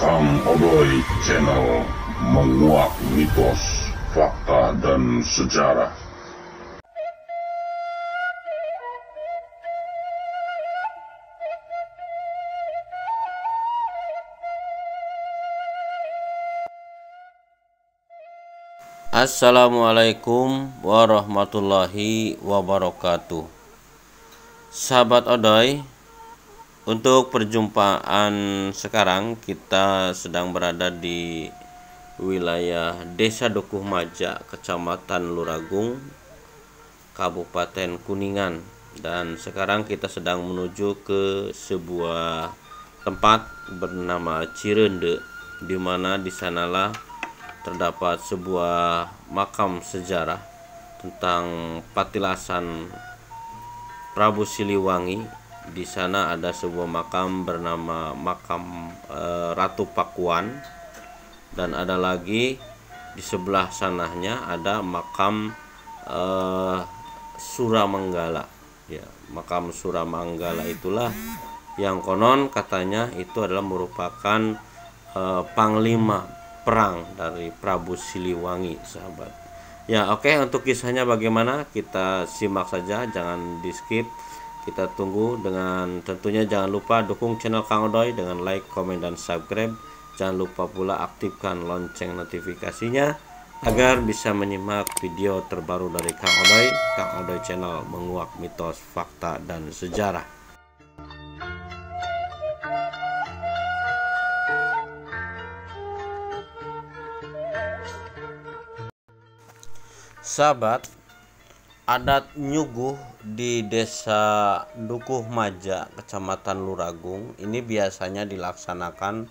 Kang Odoy Channel menguak mitos, fakta, dan sejarah. Assalamualaikum warahmatullahi wabarakatuh. Sahabat Odoy, untuk perjumpaan sekarang kita sedang berada di wilayah Desa Dukuh Maja, Kecamatan Luragung, Kabupaten Kuningan. Dan sekarang kita sedang menuju ke sebuah tempat bernama Cirende, di mana di sanalah terdapat sebuah makam sejarah tentang patilasan Prabu Siliwangi. Di sana ada sebuah makam bernama makam Ratu Pakuan, dan ada lagi di sebelah sananya ada makam Suramanggala. Ya, makam Suramanggala itulah yang konon katanya itu adalah merupakan panglima perang dari Prabu Siliwangi, sahabat. Ya, oke, untuk kisahnya bagaimana kita simak saja, jangan di skip. Kita tunggu, dengan tentunya jangan lupa dukung channel Kang Odoy dengan like, komen, dan subscribe. Jangan lupa pula aktifkan lonceng notifikasinya agar bisa menyimak video terbaru dari Kang Odoy Channel menguak mitos, fakta, dan sejarah. Sahabat, adat nyuguh di Desa Dukuh Maja, Kecamatan Luragung ini biasanya dilaksanakan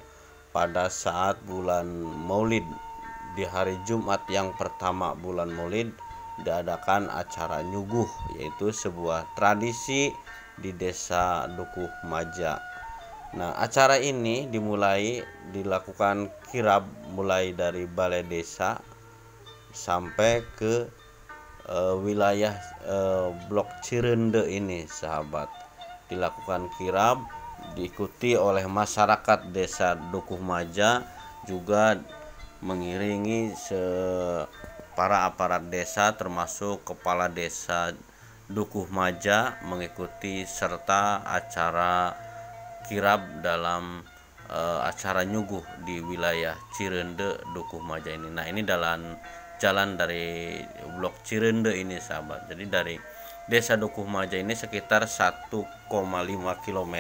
pada saat bulan Maulid. Di hari Jumat yang pertama bulan Maulid diadakan acara nyuguh, yaitu sebuah tradisi di Desa Dukuh Maja. Nah, acara ini dilakukan kirab mulai dari balai desa sampai ke wilayah blok Cirende ini, sahabat. Dilakukan kirab, diikuti oleh masyarakat Desa Dukuh Maja, juga mengiringi para aparat desa termasuk kepala desa Dukuh Maja mengikuti serta acara kirab dalam acara nyuguh di wilayah Cirende Dukuh Maja ini. Nah, ini jalan dari blok Cirende ini, sahabat. Jadi dari Desa Dukuh Maja ini sekitar 1,5 km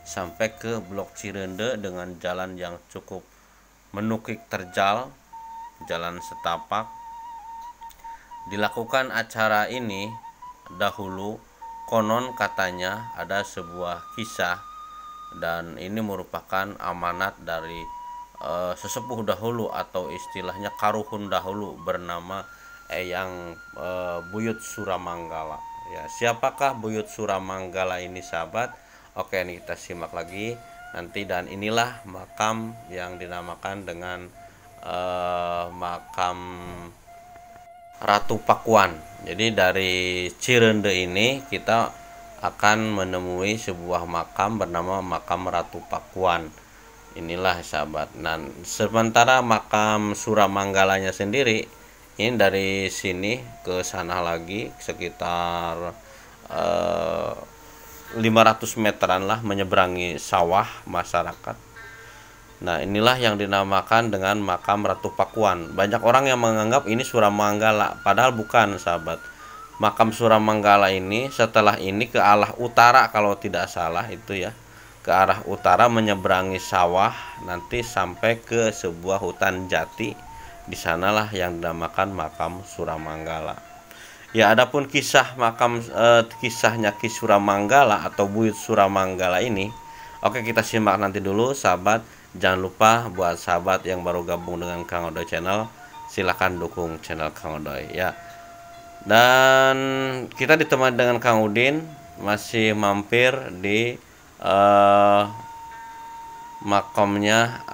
sampai ke blok Cirende dengan jalan yang cukup menukik terjal, jalan setapak. Dilakukan acara ini dahulu, konon katanya ada sebuah kisah, dan ini merupakan amanat dari sesepuh dahulu atau istilahnya karuhun dahulu bernama Eyang Buyut Suramanggala. Ya, siapakah Buyut Suramanggala ini, sahabat? Oke, ini kita simak lagi nanti. Dan inilah makam yang dinamakan dengan makam Ratu Pakuan. Jadi dari Cirende ini kita akan menemui sebuah makam bernama makam Ratu Pakuan. Inilah, sahabat. Nah, sementara makam Suramanggalanya sendiri ini dari sini ke sana lagi sekitar 500 meteran lah, menyeberangi sawah masyarakat. Nah, inilah yang dinamakan dengan makam Ratu Pakuan. Banyak orang yang menganggap ini Suramanggala, padahal bukan, sahabat. Makam Suramanggala ini setelah ini ke arah utara kalau tidak salah itu ya. Ke arah utara menyeberangi sawah nanti sampai ke sebuah hutan jati. Di sanalah yang dinamakan makam Suramanggala. Ya, adapun kisahnya Ki Suramanggala atau Buyut Suramanggala ini, oke, kita simak nanti dulu, sahabat. Jangan lupa buat sahabat yang baru gabung dengan Kang Odoy Channel, silahkan dukung channel Kang Odoy ya. Dan kita ditemani dengan Kang Udin, masih mampir di makamnya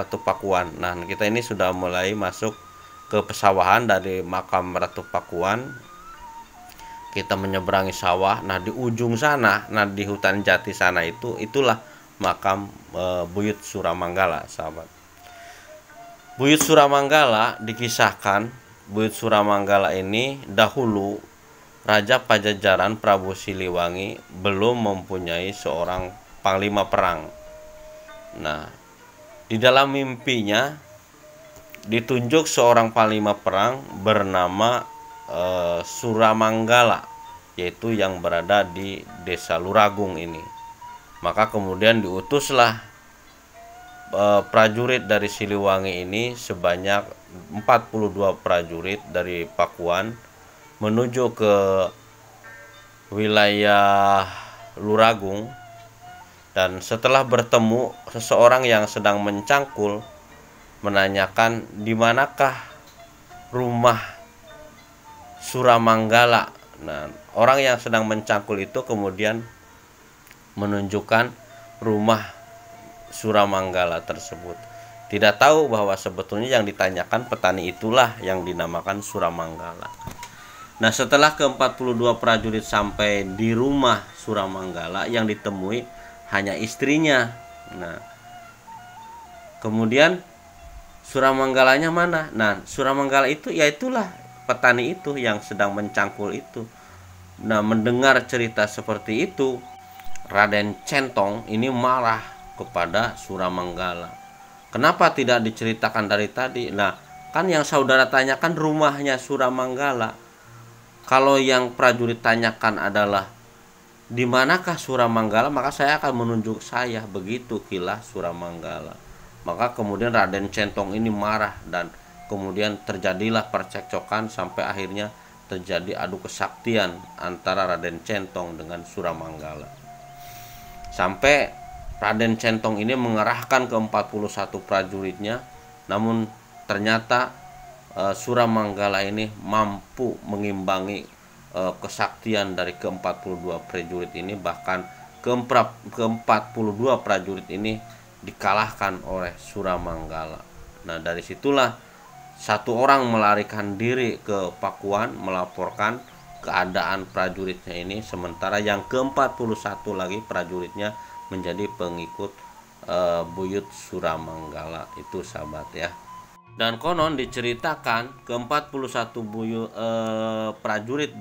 Ratu Pakuan. Nah, kita ini sudah mulai masuk ke pesawahan dari makam Ratu Pakuan. Kita menyeberangi sawah. Nah, di ujung sana, di hutan jati sana itulah makam Buyut Suramanggala, sahabat. Buyut Suramanggala dikisahkan, Buyut Suramanggala ini dahulu Raja Pajajaran Prabu Siliwangi belum mempunyai seorang panglima perang. Nah, di dalam mimpinya ditunjuk seorang panglima perang bernama Suramanggala, yaitu yang berada di Desa Luragung ini. Maka kemudian diutuslah prajurit dari Siliwangi ini sebanyak 42 prajurit dari Pakuan menuju ke wilayah Luragung, dan setelah bertemu seseorang yang sedang mencangkul menanyakan di manakah rumah Suramanggala. Nah, orang yang sedang mencangkul itu kemudian menunjukkan rumah Suramanggala tersebut. Tidak tahu bahwa sebetulnya yang ditanyakan petani itulah yang dinamakan Suramanggala. Nah, setelah ke-42 prajurit sampai di rumah Suramanggala, yang ditemui hanya istrinya. Nah, kemudian Suramanggalanya mana? Nah, Suramanggala itu yaitulah petani itu yang sedang mencangkul itu. Nah, mendengar cerita seperti itu, Raden Centong ini marah kepada Suramanggala. Kenapa tidak diceritakan dari tadi? Nah, kan yang saudara tanyakan rumahnya Suramanggala. Kalau yang prajurit tanyakan adalah di manakah Suramanggala, maka saya akan menunjuk saya. Begitu kilah Suramanggala. Maka kemudian Raden Centong ini marah, dan kemudian terjadilah percekcokan sampai akhirnya terjadi adu kesaktian antara Raden Centong dengan Suramanggala. Sampai Raden Centong ini mengerahkan ke-41 prajuritnya, namun ternyata Suramanggala ini mampu mengimbangi kesaktian dari ke-42 prajurit ini. Bahkan ke-42 prajurit ini dikalahkan oleh Suramanggala. Nah, dari situlah satu orang melarikan diri ke Pakuan melaporkan keadaan prajuritnya ini, sementara yang ke-41 lagi prajuritnya menjadi pengikut Buyut Suramanggala itu, sahabat ya. Dan konon diceritakan ke-41 prajurit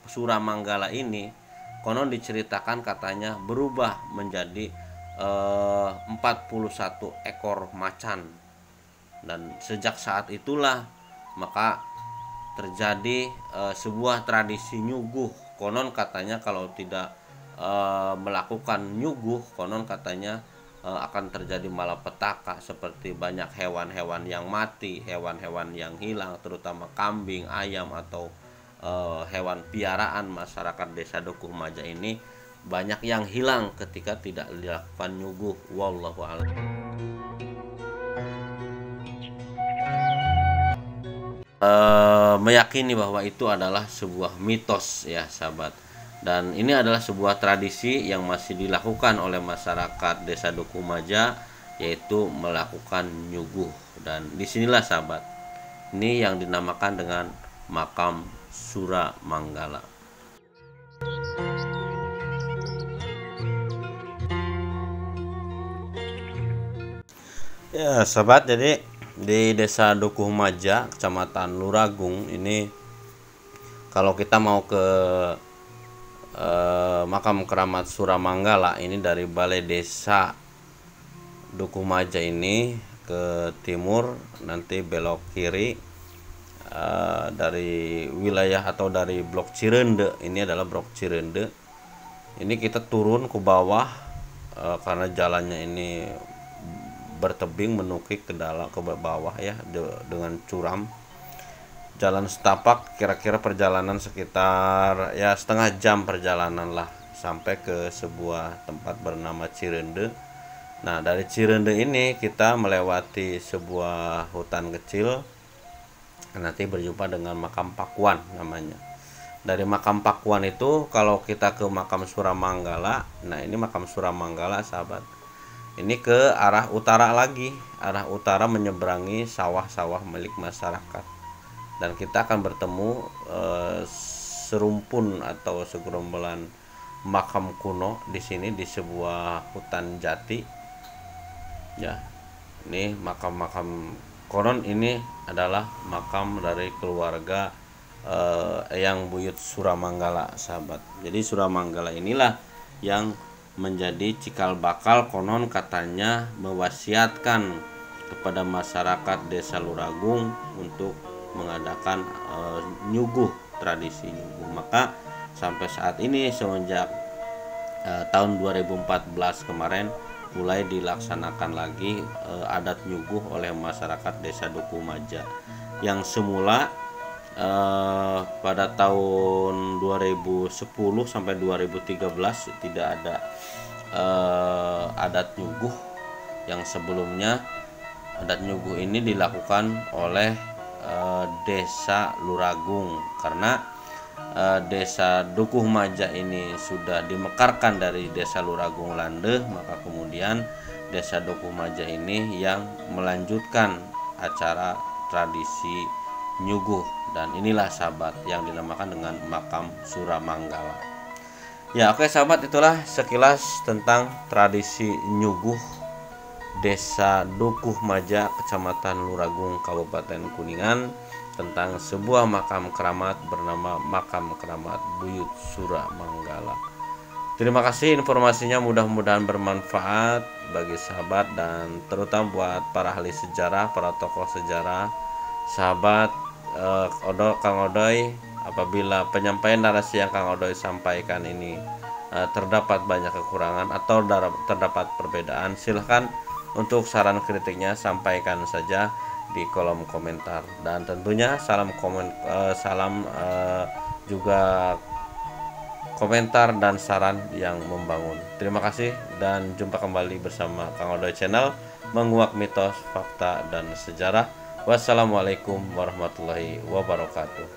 Suramanggala ini, konon diceritakan katanya berubah menjadi 41 ekor macan. Dan sejak saat itulah maka terjadi sebuah tradisi nyuguh. Konon katanya kalau tidak melakukan nyuguh, konon katanya akan terjadi malapetaka, seperti banyak hewan-hewan yang mati, hewan-hewan yang hilang, terutama kambing, ayam atau hewan piaraan masyarakat Desa Dukuh Maja ini banyak yang hilang ketika tidak dilakukan nyuguh. Wallahu a'lam. Meyakini bahwa itu adalah sebuah mitos ya, sahabat. Dan ini adalah sebuah tradisi yang masih dilakukan oleh masyarakat Desa Dukuh Maja, yaitu melakukan nyuguh. Dan disinilah, sahabat, ini yang dinamakan dengan makam Suramanggala. Ya, sahabat, jadi di Desa Dukuh Maja, Kecamatan Luragung ini, kalau kita mau ke makam keramat Suramanggala ini dari Balai Desa Dukuh Maja ini ke timur, nanti belok kiri dari wilayah atau dari Blok Cirende. Ini adalah Blok Cirende. Ini kita turun ke bawah karena jalannya ini bertebing menukik ke dalam ke bawah ya, dengan curam. Jalan setapak, kira-kira perjalanan sekitar ya setengah jam perjalanan lah sampai ke sebuah tempat bernama Cirende. Nah, dari Cirende ini kita melewati sebuah hutan kecil, nanti berjumpa dengan makam Pakuan namanya. Dari makam Pakuan itu kalau kita ke makam Suramanggala, nah ini makam Suramanggala, sahabat, ini ke arah utara lagi, arah utara menyeberangi sawah-sawah milik masyarakat, dan kita akan bertemu serumpun atau segerombolan makam kuno di sini di sebuah hutan jati. Ya, ini makam-makam konon ini adalah makam dari keluarga Eyang Buyut Suramanggala, sahabat. Jadi Suramanggala inilah yang menjadi cikal bakal, konon katanya mewasiatkan kepada masyarakat Desa Luragung untuk mengadakan nyuguh, tradisi nyuguh. Maka sampai saat ini semenjak tahun 2014 kemarin mulai dilaksanakan lagi adat nyuguh oleh masyarakat Desa Duku Maja, yang semula pada tahun 2010 sampai 2013 tidak ada adat nyuguh. Yang sebelumnya adat nyuguh ini dilakukan oleh Desa Luragung, karena Desa Dukuh Maja ini sudah dimekarkan dari Desa Luragung Landeh, maka kemudian Desa Dukuh Maja ini yang melanjutkan acara tradisi nyuguh, dan inilah sahabat yang dinamakan dengan makam Suramanggala. Ya, oke sahabat, itulah sekilas tentang tradisi nyuguh Desa Dukuh Maja, Kecamatan Luragung, Kabupaten Kuningan, tentang sebuah makam keramat bernama Makam Keramat Buyut Suramanggala. Terima kasih informasinya, mudah-mudahan bermanfaat bagi sahabat dan terutama buat para ahli sejarah, para tokoh sejarah. Sahabat Kang Odoy, apabila penyampaian narasi yang Kang Odoy sampaikan ini terdapat banyak kekurangan atau terdapat perbedaan, silahkan untuk saran kritiknya sampaikan saja di kolom komentar, dan tentunya salam juga komentar dan saran yang membangun. Terima kasih dan jumpa kembali bersama Kang Odoy Channel, menguak mitos, fakta, dan sejarah. Wassalamualaikum warahmatullahi wabarakatuh.